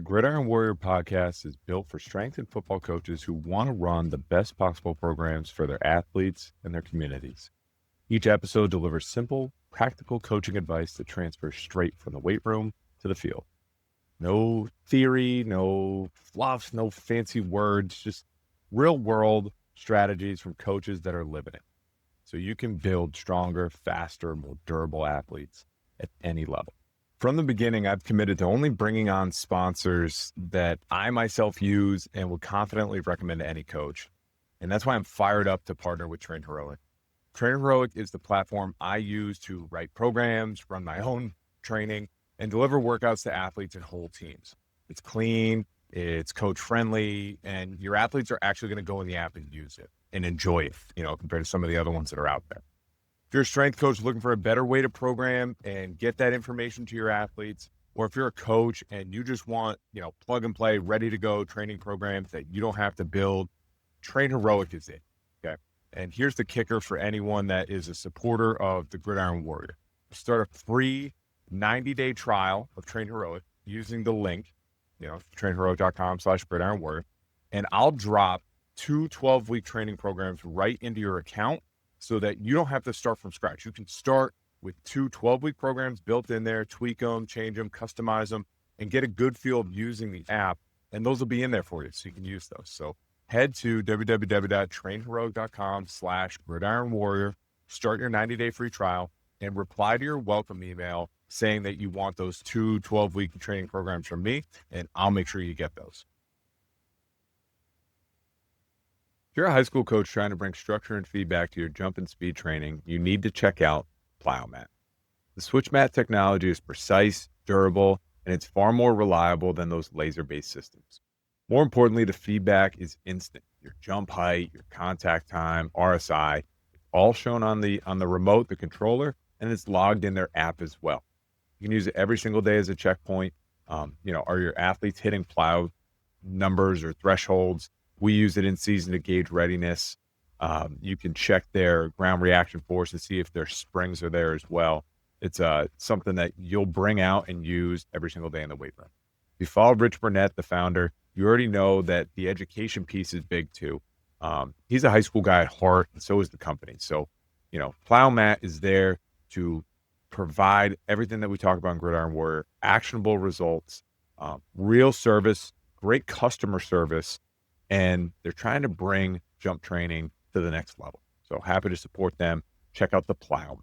Gridiron Warrior podcast is built for strength and football coaches who want to run the best possible programs for their athletes and their communities. Each episode delivers simple, practical coaching advice that transfers straight from the weight room to the field. No theory, no fluff, no fancy words, just real world strategies from coaches that are living it. So you can build stronger, faster, more durable athletes at any level. From the beginning, I've committed to only bringing on sponsors that I myself use and would confidently recommend to any coach. And that's why I'm fired up to partner with Train Heroic. Train Heroic is the platform I use to write programs, run my own training, and deliver workouts to athletes and whole teams. It's clean, it's coach friendly, and your athletes are actually going to go in the app and use it and enjoy it, compared to some of the other ones that are out there. If you're a strength coach looking for a better way to program and get that information to your athletes, or if you're a coach and you just want, plug and play, ready to go training programs that you don't have to build, Train Heroic is it. Okay. And here's the kicker for anyone that is a supporter of the Gridiron Warrior. Start a free 90-day trial of Train Heroic using the link, trainheroic.com/Gridiron Warrior. And I'll drop 2 12-week training programs right into your account so that you don't have to start from scratch. You can start with 2 12-week programs built in there, tweak them, change them, customize them, and get a good feel of using the app. And those will be in there for you, so you can use those. So head to www.trainheroic.com/Gridiron Warrior, start your 90-day free trial, and reply to your welcome email saying that you want those 2 12-week training programs from me, and I'll make sure you get those. If you're a high school coach trying to bring structure and feedback to your jump and speed training, you need to check out Plyomat. The switch mat technology is precise, durable, and it's far more reliable than those laser-based systems. More importantly, the feedback is instant. Your jump height, your contact time, RSI, all shown on the remote, the controller, and it's logged in their app as well. You can use it every single day as a checkpoint. Are your athletes hitting plyo numbers or thresholds? We use it in season to gauge readiness. You can check their ground reaction force and see if their springs are there as well. It's something that you'll bring out and use every single day in the weight room. If you follow Rich Burnett, the founder, you already know that the education piece is big too. He's a high school guy at heart, and so is the company. So, Plyomat is there to provide everything that we talk about in Gridiron Warrior, actionable results, real service, great customer service, and they're trying to bring jump training to the next level. So happy to support them. Check out the Plyomat.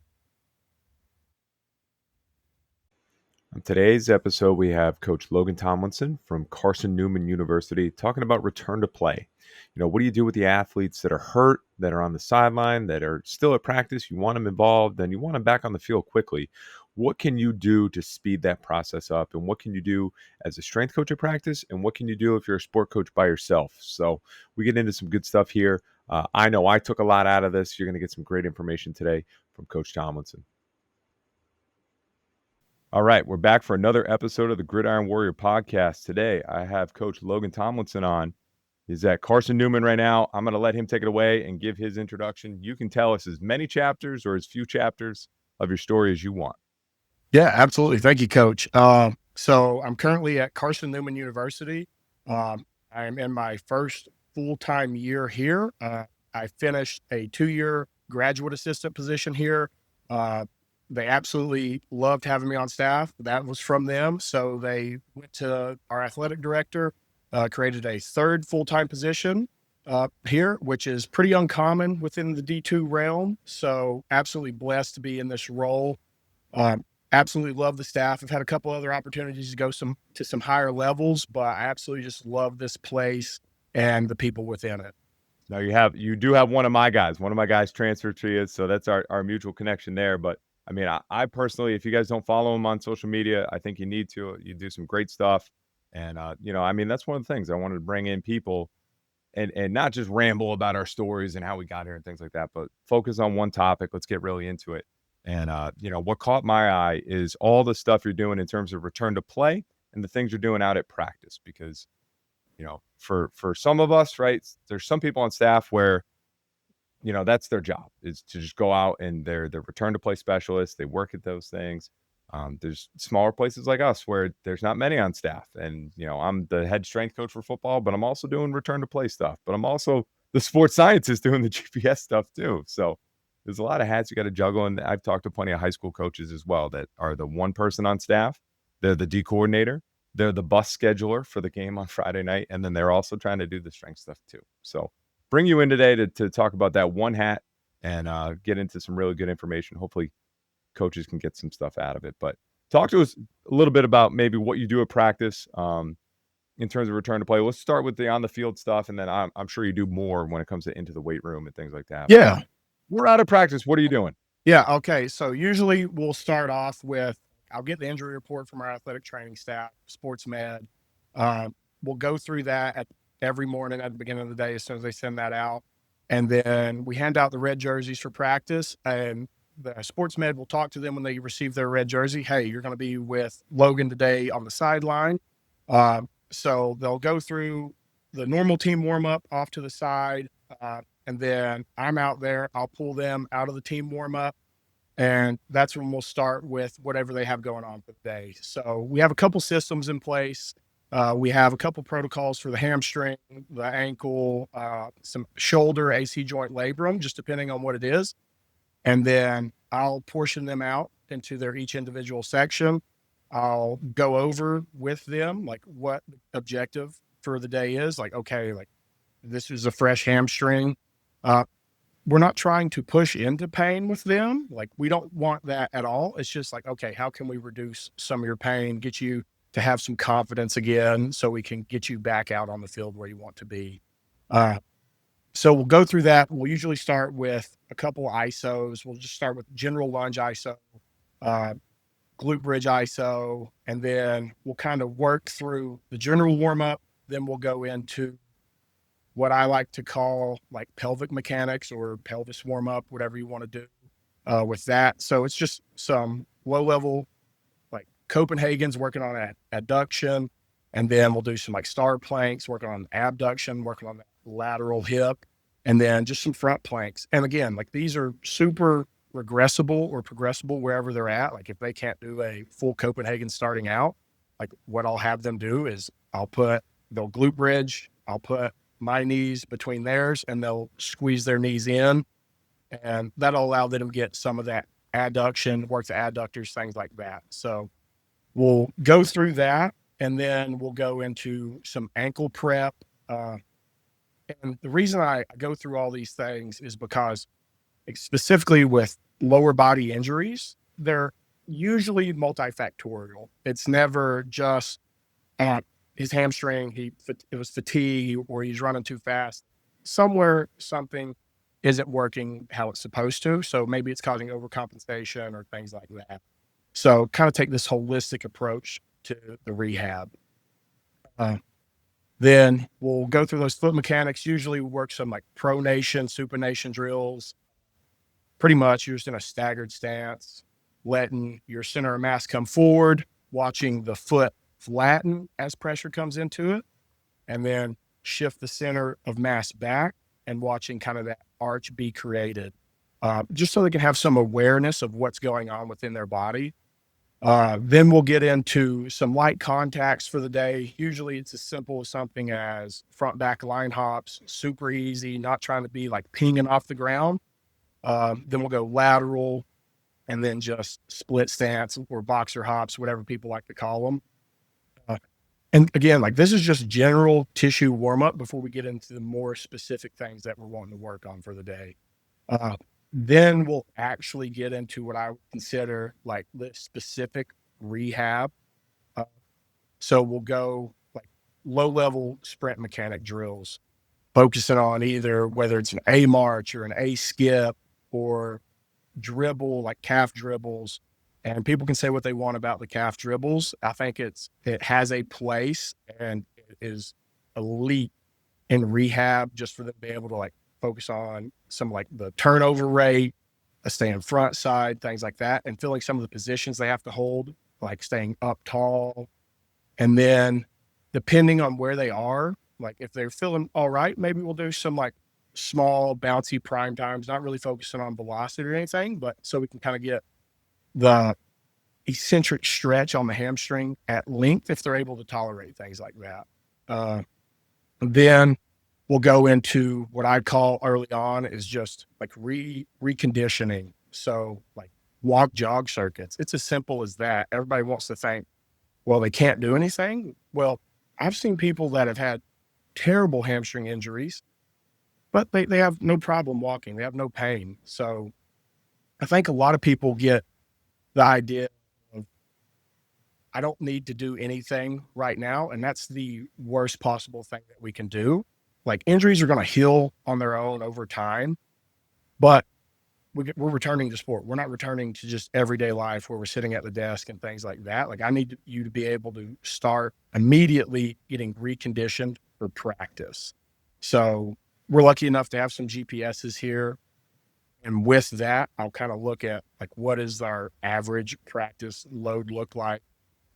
On today's episode, we have Coach Logan Tomlinson from Carson-Newman University talking about return to play. What do you do with the athletes that are hurt, that are on the sideline, that are still at practice? You want them involved, and you want them back on the field quickly. What can you do to speed that process up? And what can you do as a strength coach at practice? And what can you do if you're a sport coach by yourself? So we get into some good stuff here. I know I took a lot out of this. You're going to get some great information today from Coach Tomlinson. All right, we're back for another episode of the Gridiron Warrior podcast. Today, I have Coach Logan Tomlinson on. He's at Carson-Newman right now. I'm going to let him take it away and give his introduction. You can tell us as many chapters or as few chapters of your story as you want. Yeah, absolutely. Thank you, Coach. So I'm currently at Carson-Newman University. I'm in my first full-time year here. I finished a 2-year graduate assistant position here. They absolutely loved having me on staff. That was from them. So they went to our athletic director, created a third full-time position here, which is pretty uncommon within the D2 realm. So absolutely blessed to be in this role. Absolutely love the staff. I've had a couple other opportunities to go to some higher levels, but I absolutely just love this place and the people within it. Now you do have one of my guys. One of my guys transferred to you, so that's our mutual connection there. But I mean, I personally, if you guys don't follow him on social media, I think you need to. You do some great stuff, and that's one of the things I wanted to bring in people, and not just ramble about our stories and how we got here and things like that, but focus on one topic. Let's get really into it. And what caught my eye is all the stuff you're doing in terms of return to play and the things you're doing out at practice, because for some of us, right, there's some people on staff where that's their job, is to just go out and they're return to play specialists. They work at those things. There's smaller places like us where there's not many on staff. And, I'm the head strength coach for football, but I'm also doing return to play stuff. But I'm also the sports scientist doing the GPS stuff too. So there's a lot of hats you got to juggle. And I've talked to plenty of high school coaches as well that are the one person on staff. They're the D coordinator. They're the bus scheduler for the game on Friday night. And then they're also trying to do the strength stuff too. So bring you in today to talk about that one hat and get into some really good information. Hopefully coaches can get some stuff out of it. But talk to us a little bit about maybe what you do at practice in terms of return to play. Let's start with the on the field stuff, and then I'm sure you do more when it comes to into the weight room and things like that. Yeah. We're out of practice. What are you doing? Yeah. Okay. So usually we'll start off with, I'll get the injury report from our athletic training staff, sports med. We'll go through that every morning at the beginning of the day as soon as they send that out. And then we hand out the red jerseys for practice, and the sports med will talk to them when they receive their red jersey. Hey, you're going to be with Logan today on the sideline. So they'll go through the normal team warm up off to the side. And then I'm out there. I'll pull them out of the team warm up. And that's when we'll start with whatever they have going on for the day. So we have a couple systems in place. We have a couple protocols for the hamstring, the ankle, some shoulder, AC joint labrum, just depending on what it is. And then I'll portion them out into their each individual section. I'll go over with them, like what the objective for the day is. Like, okay, like this is a fresh hamstring. We're not trying to push into pain with them. Like we don't want that at all. It's just like, okay, how can we reduce some of your pain, get you to have some confidence again so we can get you back out on the field where you want to be. So we'll go through that. We'll usually start with a couple ISOs. We'll just start with general lunge ISO, glute bridge ISO, and then we'll kind of work through the general warm up. Then we'll go into what I like to call like pelvic mechanics or pelvis warm up, whatever you want to do with that. So it's just some low level, like Copenhagen's working on adduction. And then we'll do some like star planks, working on abduction, working on that lateral hip, and then just some front planks. And again, like these are super regressible or progressible wherever they're at. Like if they can't do a full Copenhagen starting out, like what I'll have them do is they'll glute bridge, I'll put my knees between theirs and they'll squeeze their knees in, and that'll allow them to get some of that adduction, work the adductors, things like that. So we'll go through that. And then we'll go into some ankle prep. And the reason I go through all these things is because specifically with lower body injuries, they're usually multifactorial. It's never just his hamstring, it was fatigue or he's running too fast. Somewhere something isn't working how it's supposed to. So maybe it's causing overcompensation or things like that. So kind of take this holistic approach to the rehab. Then we'll go through those foot mechanics. Usually we work some like pronation, supination drills, pretty much you're just in a staggered stance, letting your center of mass come forward, watching the foot flatten as pressure comes into it, and then shift the center of mass back and watching kind of that arch be created, just so they can have some awareness of what's going on within their body. Then we'll get into some light contacts for the day. Usually it's as simple as something as front back line hops, super easy, not trying to be like pinging off the ground. Then we'll go lateral and then just split stance or boxer hops, whatever people like to call them. And again, like this is just general tissue warm up before we get into the more specific things that we're wanting to work on for the day. Then we'll actually get into what I would consider like the specific rehab. So we'll go like low level sprint mechanic drills, focusing on either whether it's an A march or an A skip or dribble, like calf dribbles. And people can say what they want about the calf dribbles. I think it has a place and it is elite in rehab just for them to be able to like focus on some like the turnover rate, staying front side, things like that, and filling some of the positions they have to hold, like staying up tall. And then depending on where they are, like if they're feeling all right, maybe we'll do some like small bouncy prime times, not really focusing on velocity or anything, but so we can kind of get the eccentric stretch on the hamstring at length if they're able to tolerate things like that. Then we'll go into what I call early on is just like reconditioning. So like walk jog circuits. It's as simple as that. Everybody wants to think, well, they can't do anything. Well, I've seen people that have had terrible hamstring injuries, but they have no problem walking. They have no pain. So I think a lot of people get the idea of, I don't need to do anything right now. And that's the worst possible thing that we can do. Like injuries are going to heal on their own over time, but we're returning to sport. We're not returning to just everyday life where we're sitting at the desk and things like that. Like I need you to be able to start immediately getting reconditioned for practice. So we're lucky enough to have some GPSs here. And with that, I'll kind of look at like, what does our average practice load look like?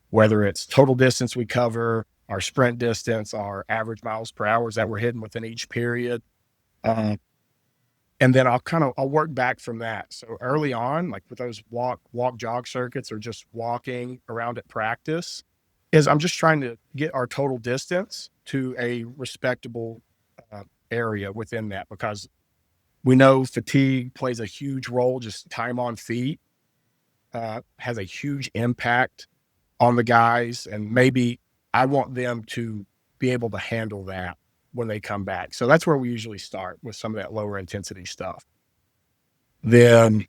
Whether it's total distance we cover, our sprint distance, our average miles per hour that we're hitting within each period. And then I'll work back from that. So early on, like with those walk jog circuits or just walking around at practice, is I'm just trying to get our total distance to a respectable area within that, because we know fatigue plays a huge role. Just time on feet has a huge impact on the guys. And maybe I want them to be able to handle that when they come back. So that's where we usually start with some of that lower intensity stuff. Then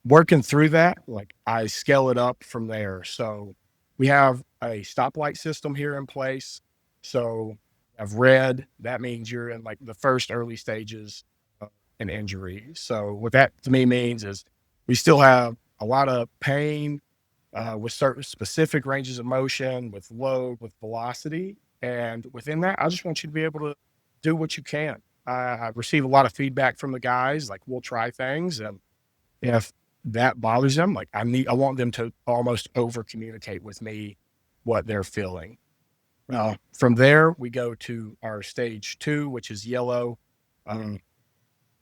working through that, like I scale it up from there. So we have a stoplight system here in place. So I've read, that means you're in like the first early stages of an injury. So what that to me means is we still have a lot of pain with certain specific ranges of motion, with load, with velocity. And within that, I just want you to be able to do what you can. I receive a lot of feedback from the guys, like we'll try things. And if that bothers them, like I want them to almost over communicate with me what they're feeling. From there, we go to our stage 2, which is yellow.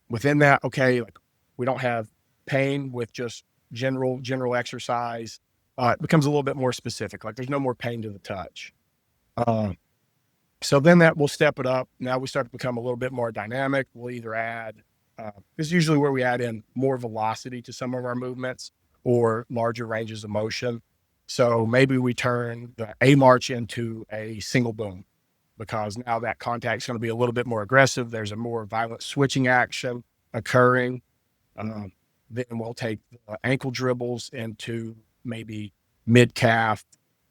Within that, okay, like we don't have pain with just general exercise. It becomes a little bit more specific. Like there's no more pain to the touch. So then that we'll step it up. Now we start to become a little bit more dynamic. We'll either add, this is usually where we add in more velocity to some of our movements or larger ranges of motion. So maybe we turn the A march into a single boom, because now that contact is going to be a little bit more aggressive. There's a more violent switching action occurring. Then we'll take the ankle dribbles into maybe mid calf,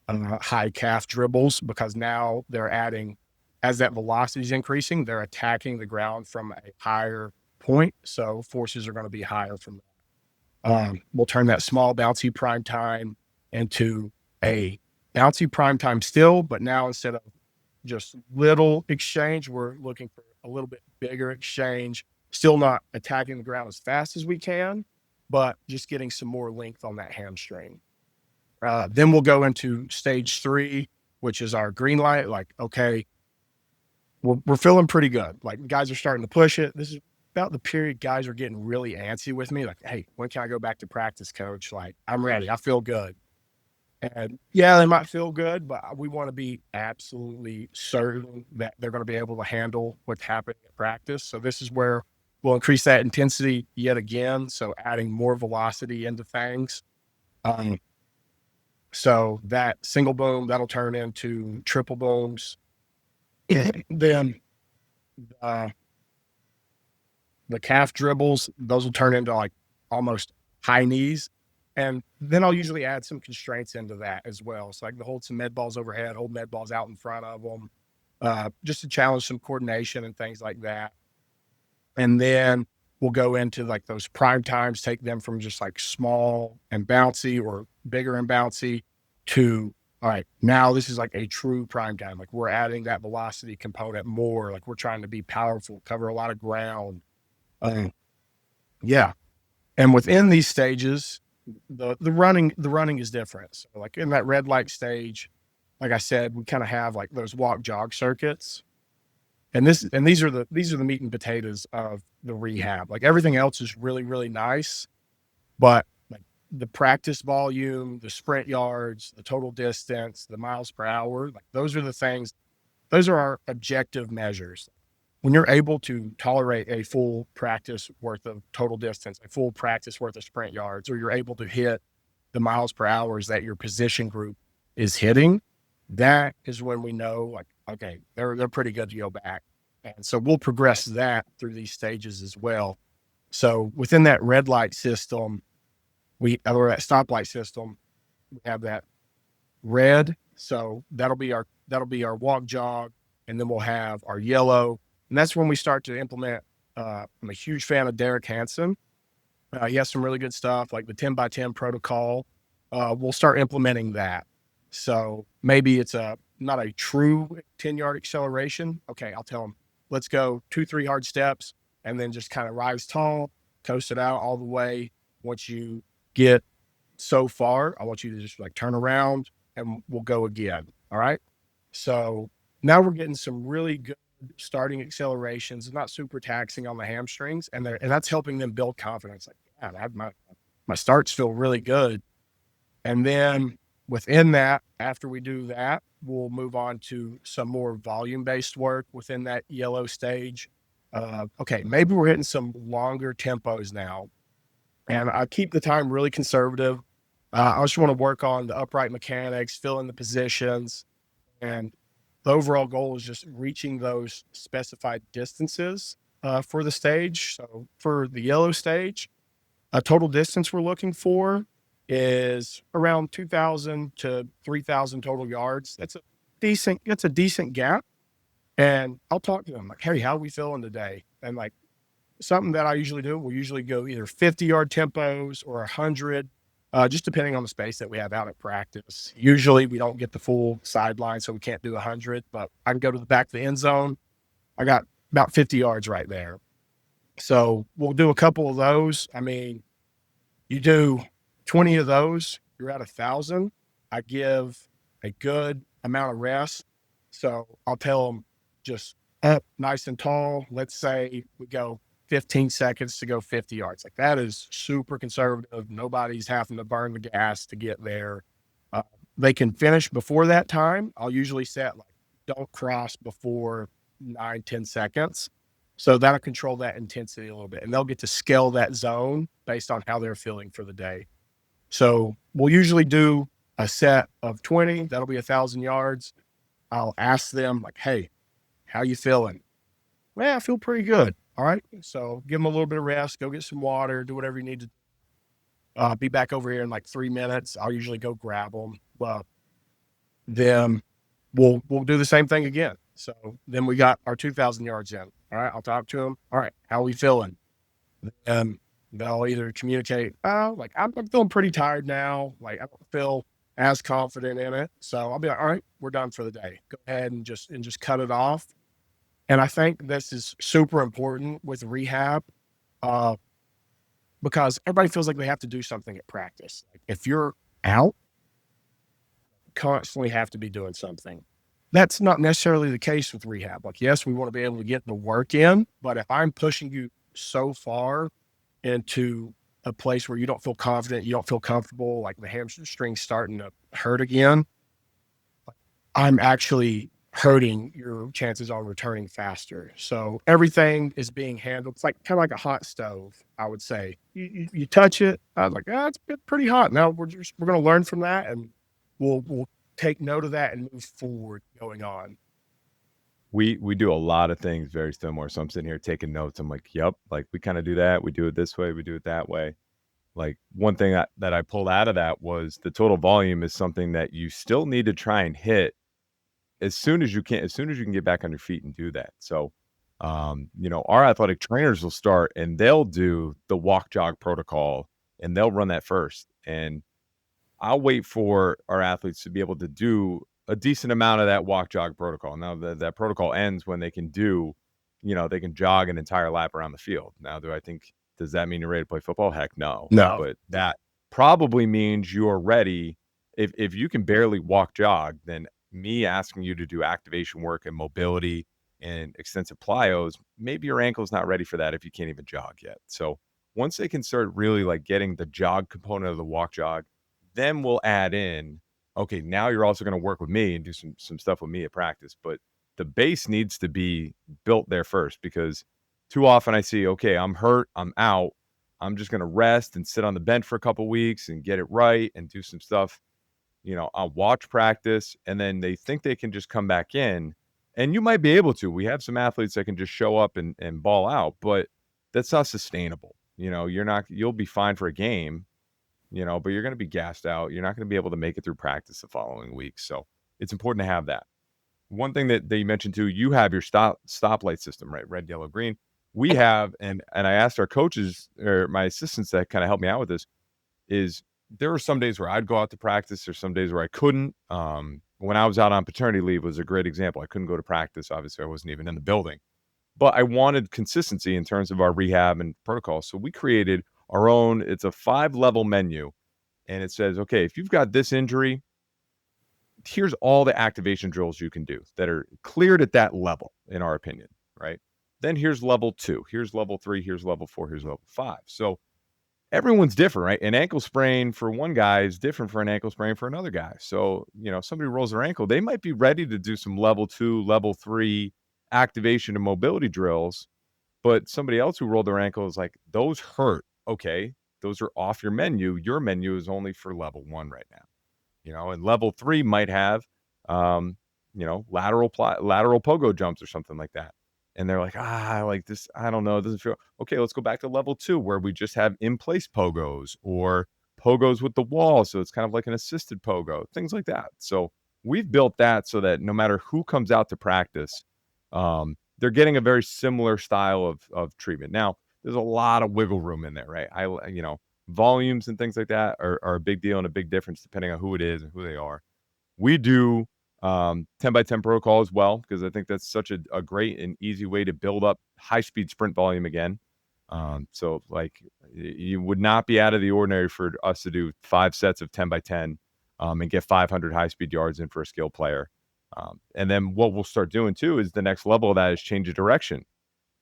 high calf dribbles, because now they're adding, as that velocity is increasing, they're attacking the ground from a higher point. So forces are going to be higher from that. We'll turn that small bouncy prime time into a bouncy prime time still, but now instead of just little exchange, we're looking for a little bit bigger exchange, still not attacking the ground as fast as we can, but just getting some more length on that hamstring. Then we'll go into stage 3, which is our green light. Like, okay, we're feeling pretty good. Like guys are starting to push it. This is about the period guys are getting really antsy with me. Like, hey, when can I go back to practice, coach? Like, I'm ready. I feel good. And yeah, they might feel good, but we want to be absolutely certain that they're going to be able to handle what's happening at practice. So this is where we'll increase that intensity yet again. So adding more velocity into things. So that single boom, that'll turn into triple booms. Then the calf dribbles, those will turn into like almost high knees. And then I'll usually add some constraints into that as well. So I can hold some med balls overhead, hold med balls out in front of them, just to challenge some coordination and things like that. And then we'll go into like those prime times, take them from just like small and bouncy or bigger and bouncy to, all right, now this is like a true prime time. Like we're adding that velocity component more. Like we're trying to be powerful, cover a lot of ground. Yeah. And within these stages, the running is different. So like in that red light stage, like I said, we kind of have like those walk jog circuits. And these are the meat and potatoes of the rehab. Like everything else is really, really nice, but like the practice volume, the sprint yards, the total distance, the miles per hour, like those are the things, those are our objective measures. When you're able to tolerate a full practice worth of total distance, a full practice worth of sprint yards, or you're able to hit the miles per hours that your position group is hitting, that is when we know, like, okay, they're pretty good to go back. And so we'll progress that through these stages as well. So within that red light system, or that stoplight system, we have that red. So that'll be our walk jog, and then we'll have our yellow, and that's when we start to implement. I'm a huge fan of Derek Hansen. He has some really good stuff like the 10 by 10 protocol. We'll start implementing that. So maybe it's not a true 10-yard acceleration. Okay, I'll tell him, let's go 2-3 hard steps and then just kind of rise tall, coast it out all the way. Once you get so far, I want you to just like turn around and we'll go again. All right. So now we're getting some really good starting accelerations, not super taxing on the hamstrings, and that's helping them build confidence. Like, yeah, my starts feel really good. And then within that, after we do that, we'll move on to some more volume-based work within that yellow stage. Okay, maybe we're hitting some longer tempos now, and I keep the time really conservative. I just want to work on the upright mechanics, fill in the positions, and the overall goal is just reaching those specified distances for the stage. So for the yellow stage, a total distance we're looking for is around 2,000 to 3,000 total yards. That's a decent gap. And I'll talk to them like, hey, how are we feeling today? And like something that I usually do, we'll usually go either 50-yard tempos or 100, just depending on the space that we have out at practice. Usually we don't get the full sideline, so we can't do 100, but I can go to the back of the end zone. I got about 50 yards right there. So we'll do a couple of those. I mean, you do 20 of those, you're at 1,000. I give a good amount of rest. So I'll tell them just up nice and tall. Let's say we go 15 seconds to go 50 yards. Like that is super conservative. Nobody's having to burn the gas to get there. They can finish before that time. I'll usually set like, don't cross before 9-10 seconds. So that'll control that intensity a little bit, and they'll get to scale that zone based on how they're feeling for the day. So we'll usually do a set of 20. That'll be 1,000 yards. I'll ask them like, hey, how you feeling? Well, I feel pretty good. All right. So give them a little bit of rest, go get some water, do whatever you need to. Be back over here in like 3 minutes. I'll usually go grab them. Then we'll do the same thing again. So then we got our 2,000 yards in. All right. I'll talk to them. All right. How are we feeling? They'll either communicate, oh, like I'm feeling pretty tired now. Like I don't feel as confident in it. So I'll be like, all right, we're done for the day. Go ahead and just cut it off. And I think this is super important with rehab, because everybody feels like they have to do something at practice. Like if you're out, constantly have to be doing something. That's not necessarily the case with rehab. Like, yes, we want to be able to get the work in, but if I'm pushing you so far into a place where you don't feel confident, you don't feel comfortable, like the hamstring starting to hurt again, I'm actually hurting your chances on returning faster. So everything is being handled. It's like kind of like a hot stove, I would say. You touch it, I was like, it's been pretty hot. Now we're going to learn from that, and we'll take note of that and move forward going on. We do a lot of things very similar. So I'm sitting here taking notes. I'm like, yep, like we kind of do that. We do it this way. We do it that way. Like one thing that I pulled out of that was the total volume is something that you still need to try and hit as soon as you can, get back on your feet and do that. So, our athletic trainers will start and they'll do the walk jog protocol and they'll run that first. And I'll wait for our athletes to be able to do a decent amount of that walk jog protocol. Now that protocol ends when they can they can jog an entire lap around the field. Now, does that mean you're ready to play football? Heck no. No. But that probably means you're ready. If you can barely walk jog, then me asking you to do activation work and mobility and extensive plyos, maybe your ankle's not ready for that if you can't even jog yet. So Once they can start really like getting the jog component of the walk jog, then we'll add in, okay, now you're also going to work with me and do some stuff with me at practice. But the base needs to be built there first, because too often I see, okay, I'm hurt, I'm out, I'm just going to rest and sit on the bench for a couple weeks and get it right and do some stuff. I'll watch practice, and then they think they can just come back in, and you might be able to. We have some athletes that can just show up and ball out, but that's not sustainable. You'll be fine for a game, but you're going to be gassed out. You're not going to be able to make it through practice the following week. So it's important to have that. One thing that you mentioned too, you have your stoplight system, right? Red, yellow, green. We have, and I asked our coaches or my assistants that kind of helped me out with this, is there were some days where I'd go out to practice. There's some days where I couldn't. When I was out on paternity leave was a great example. I couldn't go to practice. Obviously, I wasn't even in the building, but I wanted consistency in terms of our rehab and protocol. So we created our own. It's a 5-level menu, and it says, okay, if you've got this injury, here's all the activation drills you can do that are cleared at that level, in our opinion, right? Then here's level 2, here's level 3, here's level 4, here's level 5. So everyone's different, right? An ankle sprain for one guy is different for an ankle sprain for another guy. So, somebody rolls their ankle, they might be ready to do some level 2, level 3 activation and mobility drills, but somebody else who rolled their ankle is like, those hurt. Okay, those are off your menu. Your menu is only for level 1 right now. And level 3 might have, lateral pogo jumps or something like that. And they're like, like this, I don't know. It doesn't feel okay. Let's go back to level 2 where we just have in place pogos or pogos with the wall. So it's kind of like an assisted pogo, things like that. So we've built that so that no matter who comes out to practice, they're getting a very similar style of treatment. Now, there's a lot of wiggle room in there, right? Volumes and things like that are a big deal and a big difference depending on who it is and who they are. We do 10 by 10 protocol as well, because I think that's such a great and easy way to build up high speed sprint volume again. So like you would not be out of the ordinary for us to do 5 sets of 10 by 10 and get 500 high speed yards in for a skilled player. And then what we'll start doing too is the next level of that is change of direction.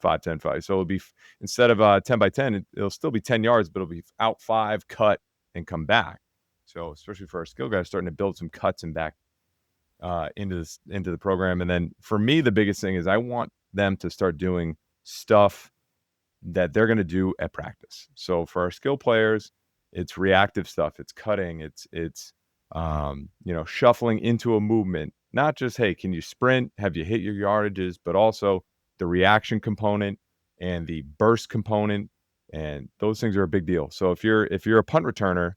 5, 10, 5. So it'll be, instead of 10 by 10, it'll still be 10 yards, but it'll be out 5, cut, and come back. So especially for our skill guys, starting to build some cuts and back into the program. And then for me, the biggest thing is I want them to start doing stuff that they're going to do at practice. So for our skill players, it's reactive stuff. It's cutting. It's shuffling into a movement. Not just, hey, can you sprint? Have you hit your yardages? But also the reaction component and the burst component, and those things are a big deal. So if you're a punt returner,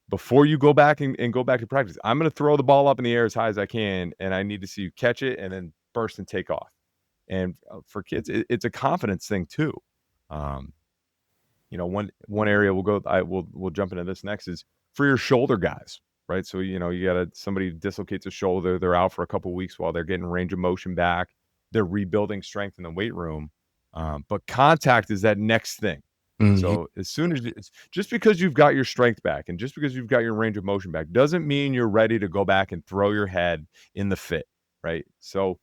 before you go back and go back to practice, I'm going to throw the ball up in the air as high as I can, and I need to see you catch it and then burst and take off. And for kids, it's a confidence thing too. One area we'll jump into this next is for your shoulder guys, right? So you somebody dislocates a shoulder, they're out for a couple of weeks while they're getting range of motion back. They're rebuilding strength in the weight room. But contact is that next thing. Mm-hmm. So as soon as it's just because you've got your strength back and just because you've got your range of motion back doesn't mean you're ready to go back and throw your head in the fit, right? So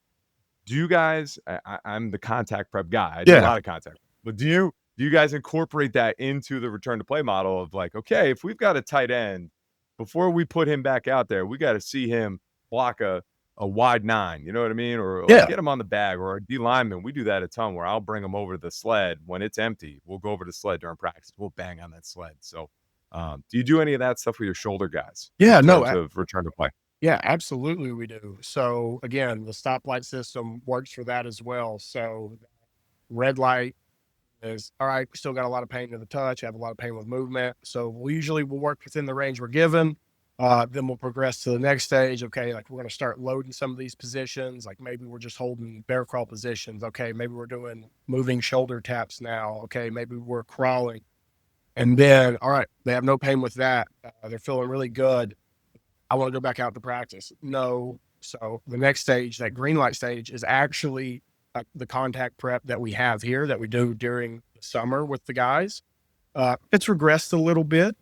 do you guys, I'm the contact prep guy. I do a lot of contact, but do you guys incorporate that into the return to play model of like, okay, if we've got a tight end, before we put him back out there, we got to see him block a wide 9, you know what I mean? Or get him on the bag, or a D lineman. We do that a ton where I'll bring him over to the sled when it's empty. We'll go over to the sled during practice. We'll bang on that sled. So do you do any of that stuff with your shoulder guys? Yeah, in terms of return to play? Yeah, absolutely we do. So again, the stoplight system works for that as well. So red light is, all right, we still got a lot of pain to the touch, have a lot of pain with movement. So we'll work within the range we're given. Then we'll progress to the next stage. Okay, like we're going to start loading some of these positions. Like maybe we're just holding bear crawl positions. Okay, maybe we're doing moving shoulder taps now. Okay, maybe we're crawling. And then, all right, they have no pain with that. They're feeling really good. I want to go back out to practice. No. So the next stage, that green light stage, is actually the contact prep that we have here that we do during the summer with the guys. It's regressed a little bit.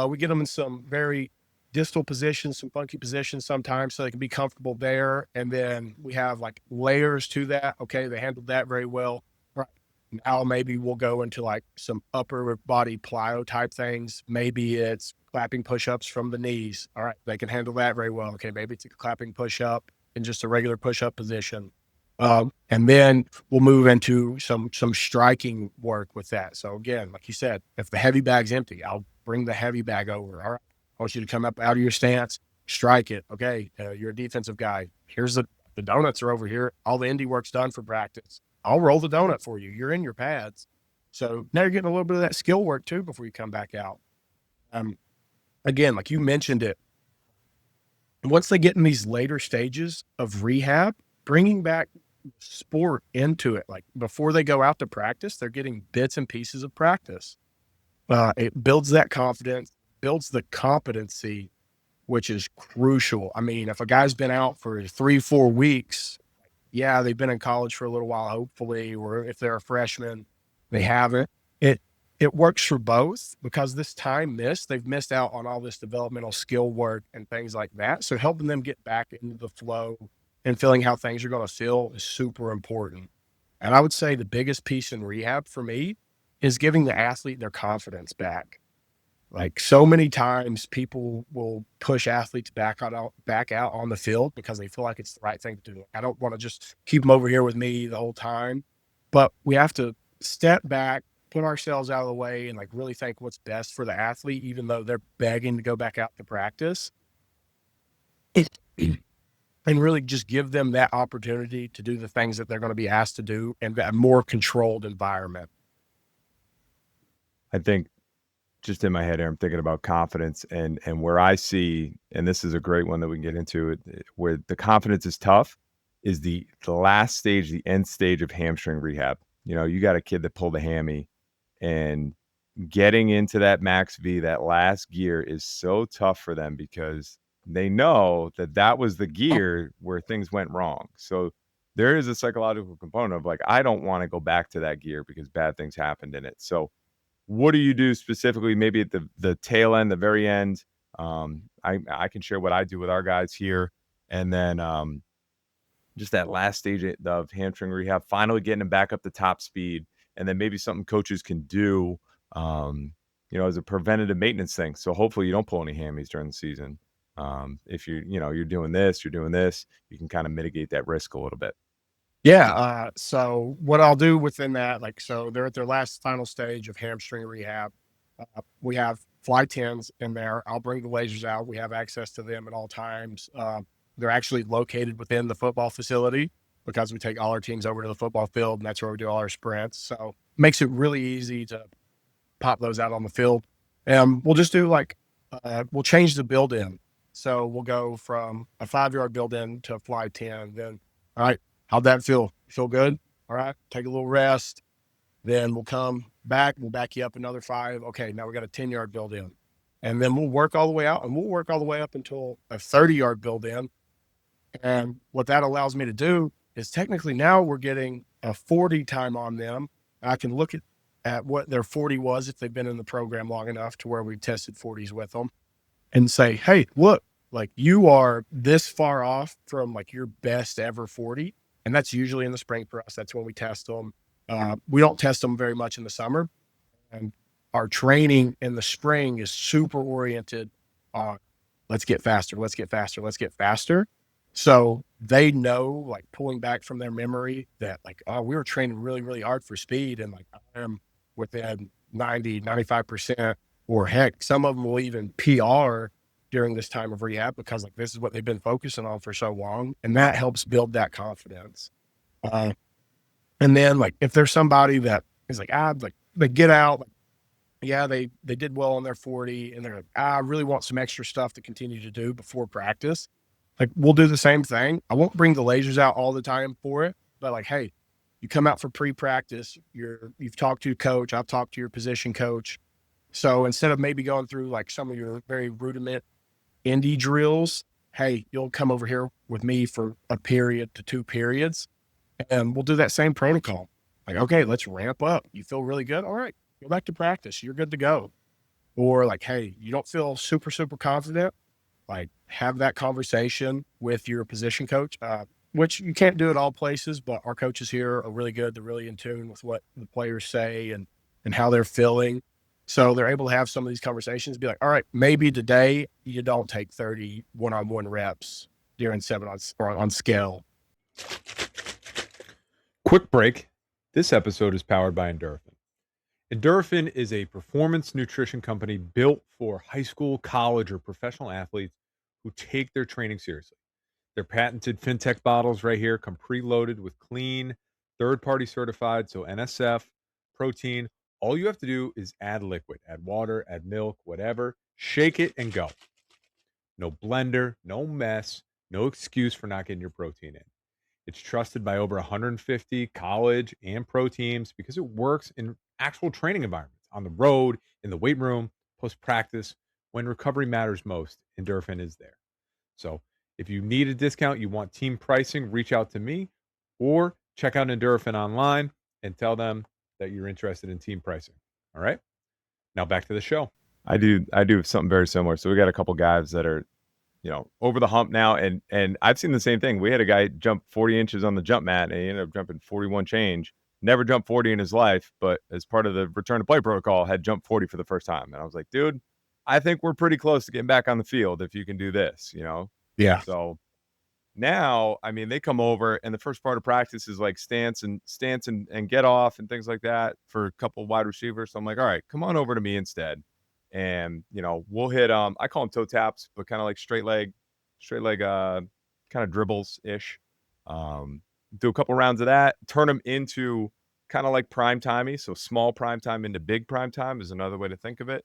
We get them in some very distal positions, some funky positions sometimes, so they can be comfortable there. And then we have like layers to that. Okay, they handled that very well. Right. Now maybe we'll go into like some upper body plyo type things. Maybe it's clapping push-ups from the knees. All right, they can handle that very well. Okay, maybe it's a clapping push-up in just a regular push-up position. And then we'll move into some striking work with that. So again, like you said, if the heavy bag's empty, I'll bring the heavy bag over. All right, I want you to come up out of your stance, strike it. Okay, you're a defensive guy. Here's the donuts are over here. All the indie work's done for practice. I'll roll the donut for you. You're in your pads. So now you're getting a little bit of that skill work too before you come back out. Again, like you mentioned it, once they get in these later stages of rehab, bringing back sport into it, like before they go out to practice, they're getting bits and pieces of practice. It builds that confidence, builds the competency, which is crucial. I mean, if a guy's been out for 3-4 weeks, yeah, they've been in college for a little while, hopefully, or if they're a freshman, they haven't. It works for both because this time missed, they've missed out on all this developmental skill work and things like that. So helping them get back into the flow and feeling how things are going to feel is super important. And I would say the biggest piece in rehab for me is giving the athlete their confidence back. Like so many times people will push athletes back out on the field because they feel like it's the right thing to do. I don't want to just keep them over here with me the whole time, but we have to step back, put ourselves out of the way and like really think what's best for the athlete, even though they're begging to go back out to practice. It, and really just give them that opportunity to do the things that they're going to be asked to do in a more controlled environment. I think just in my head here, I'm thinking about confidence and where I see, and this is a great one that we can get into, where the confidence is tough is the last stage, the end stage of hamstring rehab. You know, you got a kid that pulled a hammy and getting into that max V, that last gear is so tough for them because they know that that was the gear where things went wrong. So there is a psychological component of like, I don't want to go back to that gear because bad things happened in it. So what do you do specifically, maybe at the tail end, the very end? I can share what I do with our guys here. And then just that last stage of hamstring rehab, finally getting them back up to top speed. And then maybe something coaches can do, as a preventative maintenance thing. So hopefully you don't pull any hammies during the season. If you're doing this, you can kind of mitigate that risk a little bit. Yeah. So what I'll do within that, like, so they're at their last final stage of hamstring rehab. We have fly tins in there. I'll bring the lasers out. We have access to them at all times. They're actually located within the football facility because we take all our teams over to the football field and that's where we do all our sprints. So it makes it really easy to pop those out on the field. And we'll just do we'll change the build in. So we'll go from a 5-yard build in to a fly 10. Then, all right, how'd that feel? Feel good? All right, take a little rest. Then we'll come back. We'll back you up another 5. Okay, now we got a 10-yard build in. And then we'll work all the way out and we'll work all the way up until a 30-yard build in. And what that allows me to do is technically now we're getting a 40 time on them. I can look at what their 40 was if they've been in the program long enough to where we tested 40s with them and say, hey, look, like you are this far off from like your best ever 40. And that's usually in the spring for us. That's when we test them. We don't test them very much in the summer. And our training in the spring is super oriented on let's get faster, let's get faster, let's get faster. So they know, like pulling back from their memory that like, oh, we were training really, really hard for speed. And like I am within 90, 95%, or heck, some of them will even PR during this time of rehab because like this is what they've been focusing on for so long. And that helps build that confidence. And then like, if there's somebody that is like, they get out, like, yeah, they did well on their 40 and they're like, I really want some extra stuff to continue to do before practice. Like we'll do the same thing. I won't bring the lasers out all the time for it, but like, hey, you come out for pre-practice, you've talked to your coach, I've talked to your position coach. So instead of maybe going through like some of your very rudiment indie drills, hey, you'll come over here with me for a period to 2 periods and we'll do that same protocol. Like, okay, let's ramp up. You feel really good? All right, go back to practice. You're good to go. Or like, hey, you don't feel super, super confident. Like have that conversation with your position coach. which you can't do at all places, but our coaches here are really good. They're really in tune with what the players say and how they're feeling. So they're able to have some of these conversations, be like, all right, maybe today you don't take 30 one-on-one reps during 7 on scale. Quick break. This episode is powered by Endorphin. Endorphin is a performance nutrition company built for high school, college, or professional athletes who take their training seriously. Their patented FinTech bottles right here come preloaded with clean, third-party certified, so NSF, protein. All you have to do is add liquid, add water, add milk, whatever, shake it and go. No blender, no mess, no excuse for not getting your protein in. It's trusted by over 150 college and pro teams because it works in actual training environments, on the road, in the weight room, post practice. When recovery matters most, Endorphin is there. So if you need a discount, you want team pricing, reach out to me or check out Endorphin online and tell them that you're interested in team pricing. All right. Now back to the show. I do something very similar. So we got a couple guys that are, over the hump now. And I've seen the same thing. We had a guy jump 40 inches on the jump mat and he ended up jumping 41 change. Never jumped 40 in his life, but as part of the return to play protocol, had jumped 40 for the first time. And I was like, dude, I think we're pretty close to getting back on the field if you can do this, Yeah. So now, I mean, they come over and the first part of practice is like stance and get off and things like that for a couple of wide receivers. So I'm like, all right, come on over to me instead. And, we'll hit, I call them toe taps, but kind of like straight leg, kind of dribbles ish. Do a couple rounds of that, turn them into kind of like prime timey. So small prime time into big prime time is another way to think of it.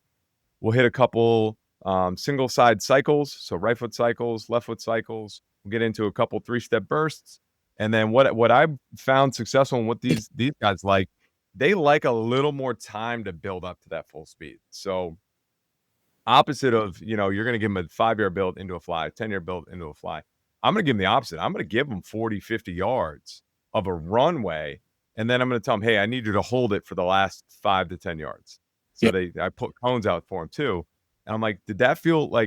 We'll hit a couple single side cycles. So right foot cycles, left foot cycles. We'll get into a couple 3-step bursts. And then what I've found successful and what these guys like, they like a little more time to build up to that full speed. So opposite of, you're going to give them a 5-yard build into a fly, 10-yard build into a fly. I'm going to give them the opposite. I'm going to give them 40, 50 yards of a runway. And then I'm going to tell them, hey, I need you to hold it for the last 5 to 10 yards. So I put cones out for them too. And I'm like,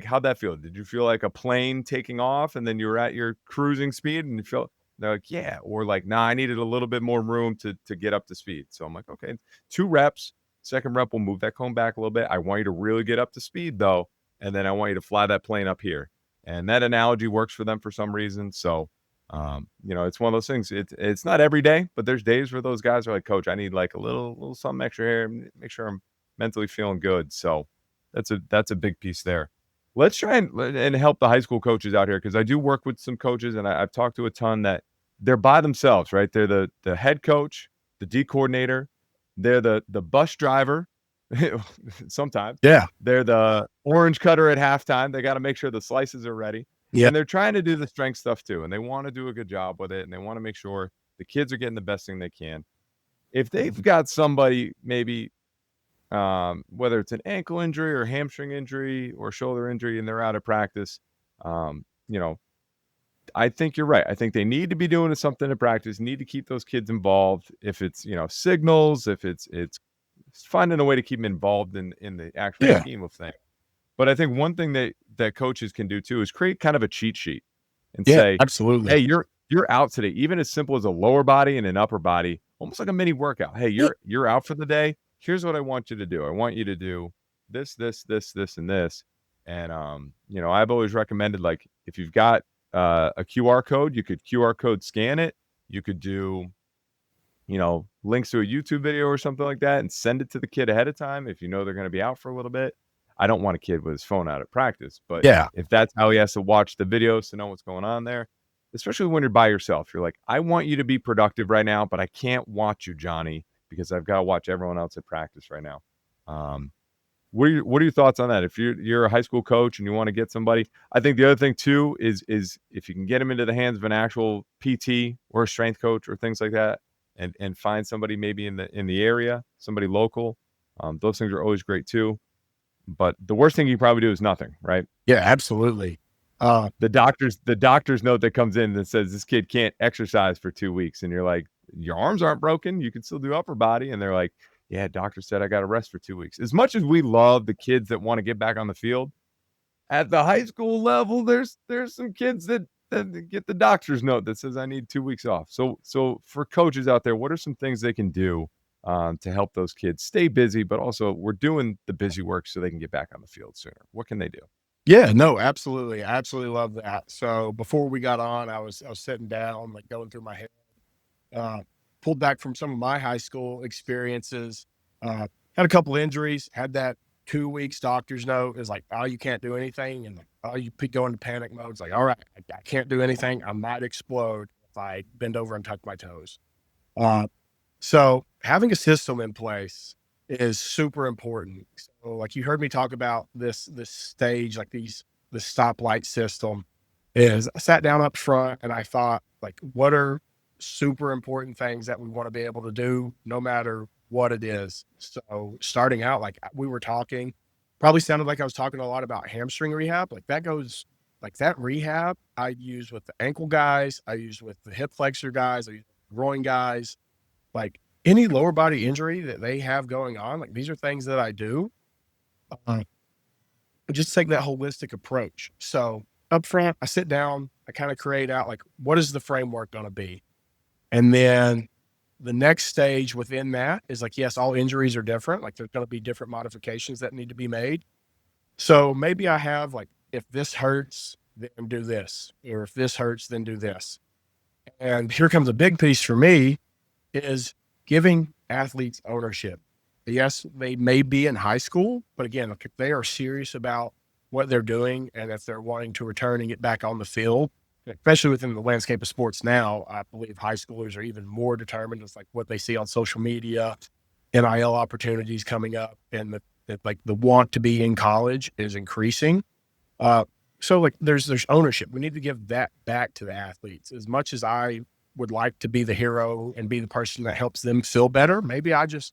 how'd that feel? Did you feel like a plane taking off and then you were at your cruising speed and you felt, they're like, yeah. Or like, nah, I needed a little bit more room to get up to speed. So I'm like, okay, 2 reps. Second rep, we'll move that cone back a little bit. I want you to really get up to speed though. And then I want you to fly that plane up here. And that analogy works for them for some reason. So, it's one of those things. It's not every day, but there's days where those guys are like, coach, I need like a little something extra here. Make sure I'm mentally feeling good. So that's a big piece there. Let's try and help the high school coaches out here. Cause I do work with some coaches and I've talked to a ton that they're by themselves, right? They're the head coach, the D coordinator, they're the bus driver. Sometimes they're the orange cutter at halftime. They got to make sure the slices are ready. And they're trying to do the strength stuff too. And they want to do a good job with it. And they want to make sure the kids are getting the best thing they can. If they've got somebody, maybe whether it's an ankle injury or hamstring injury or shoulder injury, and they're out of practice, I think you're right. I think they need to be doing something in practice, need to keep those kids involved. If it's, signals, if it's finding a way to keep them involved in the actual scheme of things. But I think one thing that coaches can do too is create kind of a cheat sheet and say, absolutely. hey, you're out today, even as simple as a lower body and an upper body, almost like a mini workout. Hey, you're out for the day. Here's what I want you to do. I want you to do this, and this. And I've always recommended, like, if you've got a QR code, you could QR code scan it. You could do links to a YouTube video or something like that and send it to the kid ahead of time if you know they're going to be out for a little bit. I don't want a kid with his phone out at practice, but if that's how he has to watch the videos to know what's going on there, especially when you're by yourself, you're like, I want you to be productive right now, but I can't watch you, Johnny, because I've got to watch everyone else at practice right now. What are your thoughts on that? If you're a high school coach and you want to get somebody, I think the other thing too is if you can get them into the hands of an actual PT or a strength coach or things like that, and find somebody maybe in the area, somebody local. Those things are always great too. But the worst thing you probably do is nothing, right? Yeah, absolutely. The doctor's note that comes in that says this kid can't exercise for 2 weeks, and you're like, your arms aren't broken, you can still do upper body, and they're like, yeah, doctor said I got to rest for 2 weeks. As much as we love the kids that want to get back on the field, at the high school level, there's some kids that the doctor's note that says I need 2 weeks off. So for coaches out there, what are some things they can do to help those kids stay busy, but also we're doing the busy work so they can get back on the field sooner? What can they do? Yeah, no, absolutely. I absolutely love that. So before we got on, I was sitting down, like going through my head, uh, pulled back from some of my high school experiences, had a couple injuries, had that 2 weeks doctor's note. Is like, oh, you can't do anything. And like, oh, go into panic mode. It's like, all right, I can't do anything. I might explode if I bend over and touch my toes. Uh, so having a system in place is super important. So like you heard me talk about this stage, like the stoplight system is I sat down up front and I thought like, what are super important things that we want to be able to do no matter what it is. So starting out, like we were talking, probably sounded like I was talking a lot about hamstring rehab. Like that goes like that rehab I use with the ankle guys, I use with the hip flexor guys, I use with groin guys, like any lower body injury that they have going on, like these are things that I do. Uh, just take that holistic approach. So up front, I sit down, I kind of create out like, what is the framework going to be? And then the next stage within that is like, yes, all injuries are different. Like there's going to be different modifications that need to be made. So maybe I have like, if this hurts, then do this, or if this hurts, then do this. And here comes a big piece for me is giving athletes ownership. Yes, they may be in high school, but again, if they are serious about what they're doing and if they're wanting to return and get back on the field, especially within the landscape of sports now, I believe high schoolers are even more determined. It's like what they see on social media, NIL opportunities coming up, and like the want to be in college is increasing. Uh, so like there's ownership. We need to give that back to the athletes. As much as I would like to be the hero and be the person that helps them feel better, maybe I'm just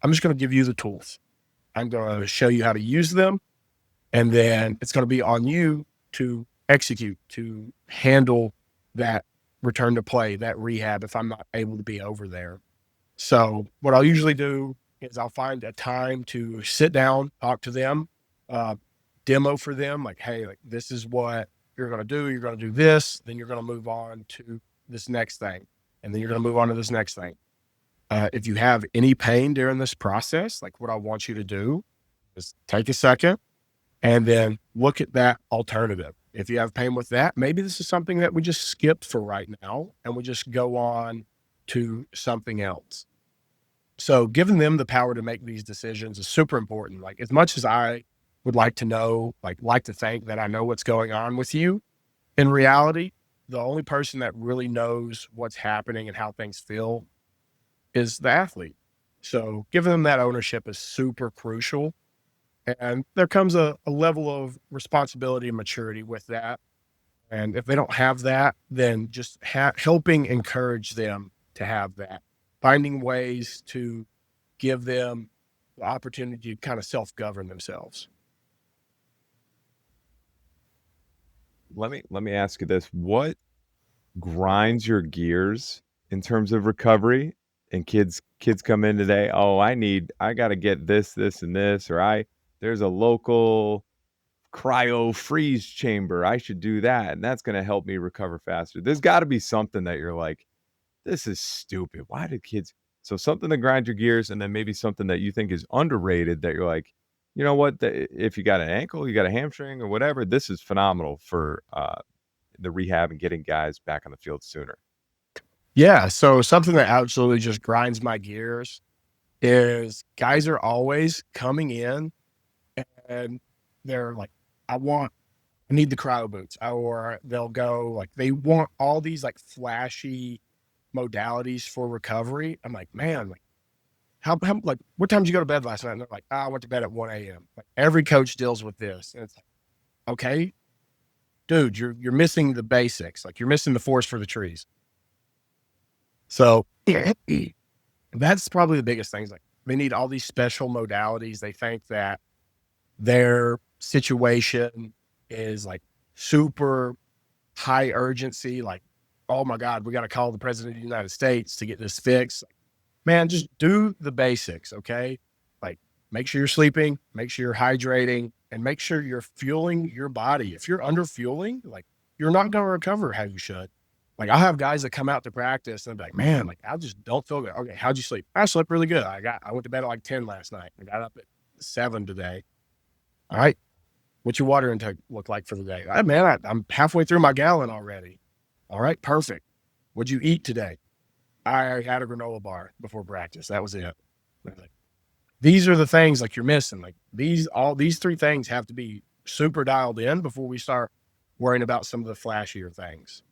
going to give you the tools. I'm going to show you how to use them. And then it's going to be on you to execute, to handle that return to play, that rehab, if I'm not able to be over there. So what I'll usually do is I'll find a time to sit down, talk to them, uh, demo for them. Like, hey, like this is what you're going to do. You're going to do this. Then you're going to move on to this next thing. And then you're going to move on to this next thing. If you have any pain during this process, like what I want you to do is take a second and then look at that alternative. If you have pain with that, maybe this is something that we just skip for right now and we just go on to something else. So giving them the power to make these decisions is super important. Like as much as I would like to know, like to think that I know what's going on with you, in reality, the only person that really knows what's happening and how things feel is the athlete. So giving them that ownership is super crucial. And there comes a level of responsibility and maturity with that. And if they don't have that, then just helping encourage them to have that, finding ways to give them the opportunity to kind of self-govern themselves. Let me ask you this. What grinds your gears in terms of recovery? And kids come in today, oh, I got to get this and this, or there's a local cryo freeze chamber, I should do that, and that's going to help me recover faster. There's got to be something that you're like, this is stupid, why did kids? So something to grind your gears, and then maybe something that you think is underrated that you're like, you know what, if you got an ankle, you got a hamstring or whatever, this is phenomenal for the rehab and getting guys back on the field sooner. Yeah. So something that absolutely just grinds my gears is guys are always coming in and they're like, I need the cryo boots, or they'll go like, they want all these like flashy modalities for recovery. I'm like, man, like how like, what time did you go to bed last night? And they're like, I went to bed at 1 a.m. Like every coach deals with this. And it's like, okay, dude, you're missing the basics. Like you're missing the forest for the trees. So that's probably the biggest things. Like they need all these special modalities. They think that their situation is like super high urgency. Like, oh my God, we got to call the president of the United States to get this fixed. Man, just do the basics. Okay. Like make sure you're sleeping, make sure you're hydrating, and make sure you're fueling your body. If you're under fueling, like you're not going to recover how you should. Like, I'll have guys that come out to practice and they're like, man, like, I just don't feel good. Okay, how'd you sleep? I slept really good. I went to bed at like 10 last night. I got up at 7 today. All right. What's your water intake look like for the day? Man, I'm halfway through my gallon already. All right, perfect. What'd you eat today? I had a granola bar before practice. That was it. Like, these are the things like you're missing. Like all these 3 things have to be super dialed in before we start worrying about some of the flashier things.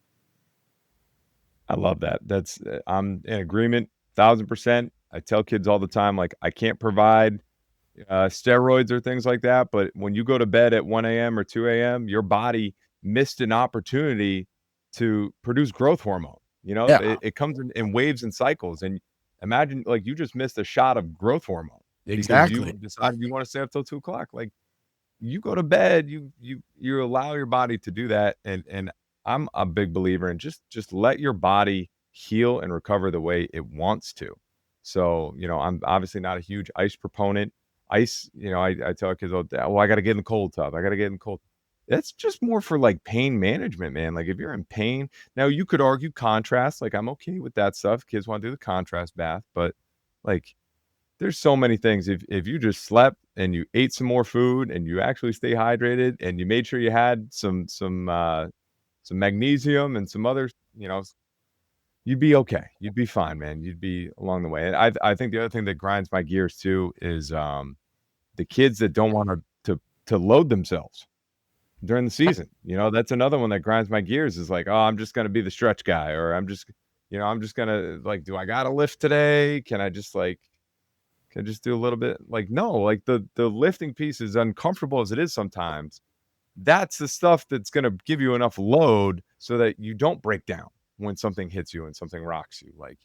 I love that. That's I'm in agreement, 1,000%. I tell kids all the time, like, I can't provide steroids or things like that, but when you go to bed at 1 a.m. or 2 a.m., your body missed an opportunity to produce growth hormone. You know, Yeah, it comes in waves and cycles. And imagine, like, you just missed a shot of growth hormone because you exactly. decided you want to stay up till 2 o'clock. Like, you go to bed, you allow your body to do that. And I'm a big believer in just let your body heal and recover the way it wants to. So, I'm obviously not a huge ice proponent. Ice, I tell kids, oh, well, I got to get in the cold tub. I got to get in the cold. That's just more for like pain management, man. Like, if you're in pain, now you could argue contrast. Like, I'm okay with that stuff. Kids want to do the contrast bath, but like, there's so many things. If you just slept and you ate some more food and you actually stay hydrated and you made sure you had some magnesium and some other, you'd be okay. You'd be fine, man. You'd be along the way. And I think the other thing that grinds my gears too is the kids that don't want to load themselves during the season. That's another one that grinds my gears is like, oh, I'm just gonna be the stretch guy, or I'm just gonna, like, do I gotta lift today? Can I just do a little bit? Like, no, like the lifting piece, is uncomfortable as it is sometimes, that's the stuff that's gonna give you enough load so that you don't break down when something hits you and something rocks you. Like,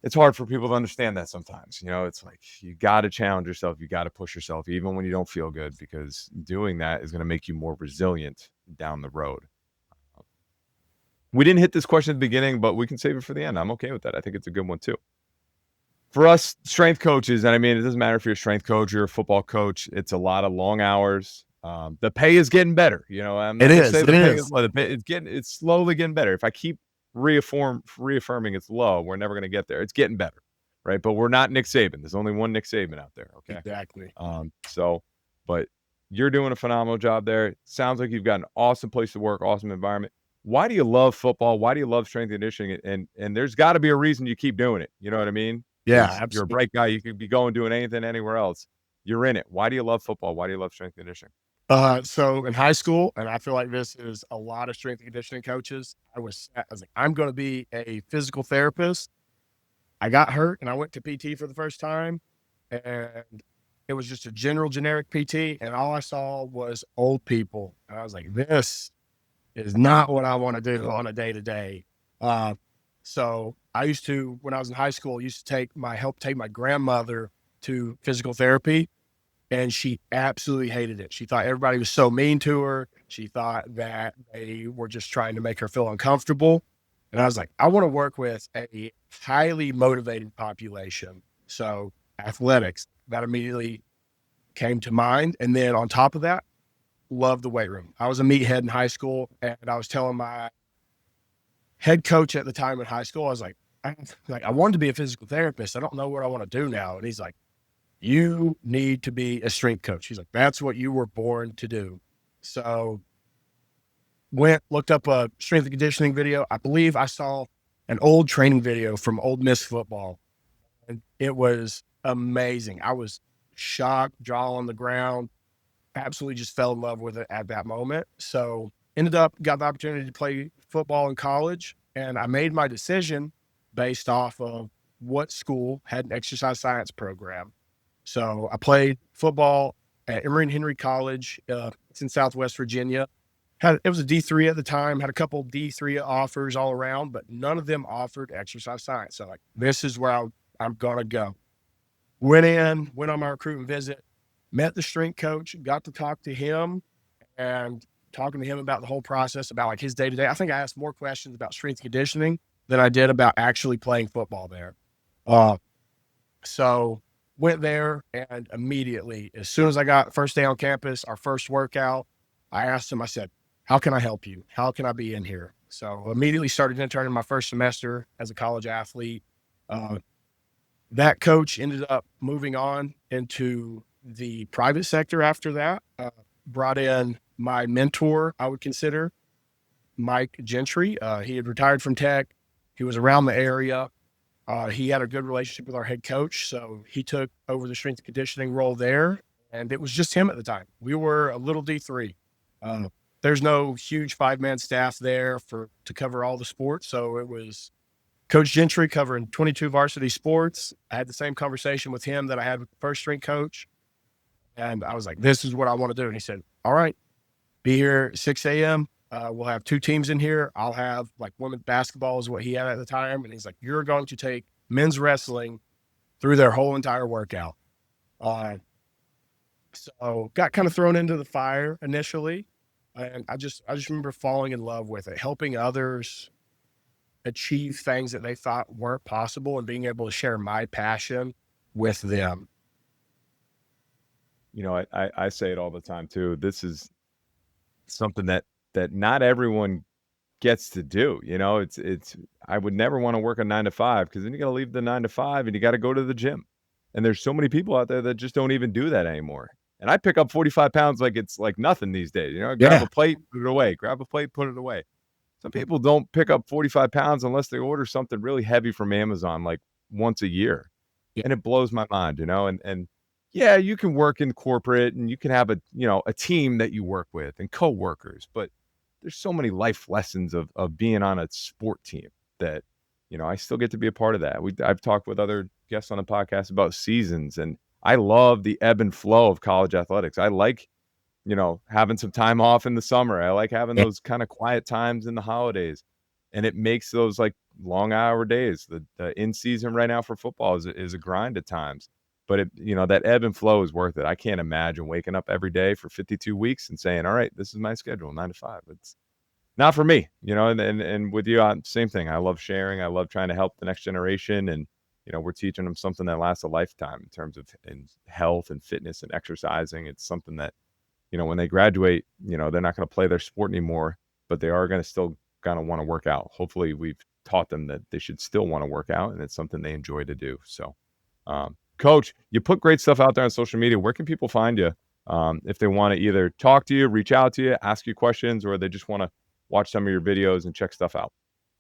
it's hard for people to understand that sometimes. It's like you gotta challenge yourself, you gotta push yourself even when you don't feel good, because doing that is gonna make you more resilient down the road. We didn't hit this question at the beginning, but we can save it for the end. I'm okay with that. I think it's a good one too. For us strength coaches, and I mean, it doesn't matter if you're a strength coach or a football coach, it's a lot of long hours. The pay is getting better. I'm not It gonna is. say It the pay is. is low. It's slowly getting better. If I keep reaffirming it's low, we're never gonna get there. It's getting better, right? But we're not Nick Saban. There's only one Nick Saban out there. Okay. Exactly. But you're doing a phenomenal job there. Sounds like you've got an awesome place to work, awesome environment. Why do you love football? Why do you love strength and conditioning? And there's got to be a reason you keep doing it. You know what I mean? Yeah, Because you're a absolutely. bright guy. You could be going doing anything anywhere else. You're in it. Why do you love football? Why do you love strength and conditioning? So in high school, and I feel like this is a lot of strength and conditioning coaches, I was like, I'm going to be a physical therapist. I got hurt and I went to PT for the first time, and it was just a generic PT, and all I saw was old people. And I was like, this is not what I want to do on a day to day. So I used to, when I was in high school, used to help take my grandmother to physical therapy, and she absolutely hated it. She thought everybody was so mean to her. She thought that they were just trying to make her feel uncomfortable. And I was like, I want to work with a highly motivated population. So athletics, that immediately came to mind. And then on top of that, love the weight room. I was a meathead in high school, and I was telling my head coach at the time in high school, I was like, I wanted to be a physical therapist. I don't know what I want to do now. And he's like, you need to be a strength coach. He's like, that's what you were born to do. So looked up a strength and conditioning video. I believe I saw an old training video from Ole Miss football, and it was amazing. I was shocked, jaw on the ground, absolutely just fell in love with it at that moment. So got the opportunity to play football in college, and I made my decision based off of what school had an exercise science program. So I played football at Emory and Henry College. It's in Southwest Virginia. It was a D3 at the time, had a couple D3 offers all around, but none of them offered exercise science. So like, this is where I'm going to go. Went on my recruiting visit, met the strength coach, got to talk to him, and talking to him about the whole process, about like his day to day. I think I asked more questions about strength and conditioning than I did about actually playing football there. So went there, and immediately, as soon as I got first day on campus, our first workout, I asked him, I said, how can I help you? How can I be in here? So immediately started interning my first semester as a college athlete. Uh, that coach ended up moving on into the private sector after that. Brought in my mentor, I would consider, Mike Gentry. He had retired from Tech. He was around the area. He had a good relationship with our head coach, so he took over the strength and conditioning role there, and it was just him at the time. We were a little D3. Uh, there's no huge 5-man staff there to cover all the sports, so it was Coach Gentry covering 22 varsity sports. I had the same conversation with him that I had with the first string coach, and I was like, "This is what I want to do." And he said, "All right, be here at 6 a.m. We'll have 2 teams in here. I'll have like women's basketball is what he had at the time. And he's like, you're going to take men's wrestling through their whole entire workout." So got kind of thrown into the fire initially. And I just remember falling in love with it, helping others achieve things that they thought weren't possible and being able to share my passion with them. I say it all the time too. This is something that not everyone gets to do. It's I would never want to work a 9 to 5 because then you got to leave the 9 to 5 and you got to go to the gym. And there's so many people out there that just don't even do that anymore. And I pick up 45 pounds like it's like nothing these days. Grab a plate, put it away. Grab a plate, put it away. Some people don't pick up 45 pounds unless they order something really heavy from Amazon like once a year. Yeah. And it blows my mind, and yeah, you can work in corporate and you can have a team that you work with and coworkers, but there's so many life lessons of being on a sport team that, I still get to be a part of that. I've talked with other guests on the podcast about seasons, and I love the ebb and flow of college athletics. I like, having some time off in the summer. I like having those kind of quiet times in the holidays, and it makes those like long hour days. The in season right now for football is a grind at times, but that ebb and flow is worth it. I can't imagine waking up every day for 52 weeks and saying, all right, this is my schedule, 9 to 5. It's not for me, and with you, same thing. I love sharing. I love trying to help the next generation. And, we're teaching them something that lasts a lifetime in terms of in health and fitness and exercising. It's something that, when they graduate, they're not going to play their sport anymore, but they are going to still going to want to work out. Hopefully we've taught them that they should still want to work out and it's something they enjoy to do. So, Coach, you put great stuff out there on social media. Where can people find you if they want to either talk to you, reach out to you, ask you questions, or they just want to watch some of your videos and check stuff out?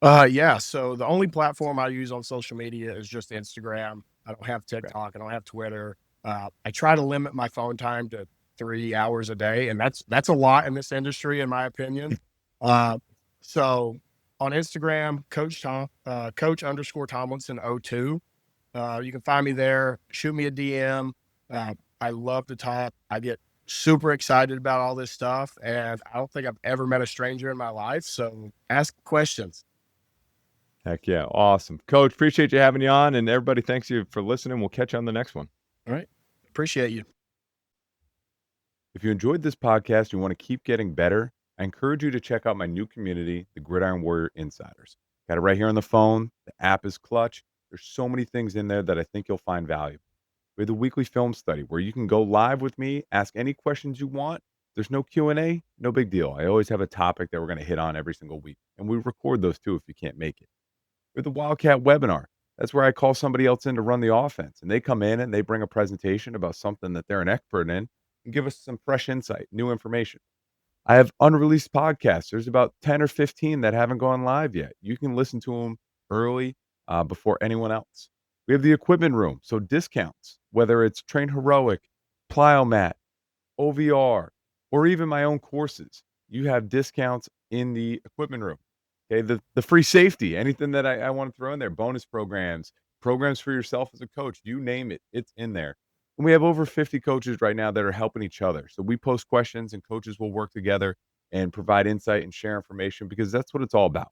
Yeah. So the only platform I use on social media is just Instagram. I don't have TikTok. I don't have Twitter. I try to limit my phone time to 3 hours a day, and that's a lot in this industry, in my opinion. So on Instagram, Coach Tomlinson 02. You can find me there. Shoot me a DM. I love to talk. I get super excited about all this stuff, and I don't think I've ever met a stranger in my life. So ask questions. Heck yeah. Awesome. Coach, appreciate you having you on, and everybody, thanks you for listening. We'll catch you on the next one. All right. Appreciate you. If you enjoyed this podcast, you want to keep getting better, I encourage you to check out my new community, the Gridiron Warrior Insiders. Got it right here on the phone. The app is clutch. There's so many things in there that I think you'll find valuable. We have the weekly film study where you can go live with me, ask any questions you want. There's no Q&A, no big deal. I always have a topic that we're going to hit on every single week, and we record those too if you can't make it. With the Wildcat webinar, that's where I call somebody else in to run the offense, and they come in and they bring a presentation about something that they're an expert in and give us some fresh insight, new information. I have unreleased podcasts. There's about 10 or 15 that haven't gone live yet. You can listen to them early before anyone else. We have the equipment room, so discounts, whether it's Train Heroic, Plyomat, OVR, or even my own courses. You have discounts in the equipment room. Okay, the free safety, anything that I want to throw in there, bonus programs for yourself as a coach, you name it, it's in there. And we have over 50 coaches right now that are helping each other. So we post questions and coaches will work together and provide insight and share information because that's what it's all about,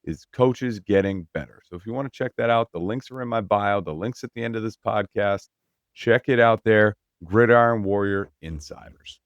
is coaches getting better. So if you want to check that out, the links are in my bio, the links at the end of this podcast. Check it out there, Gridiron Warrior Insiders.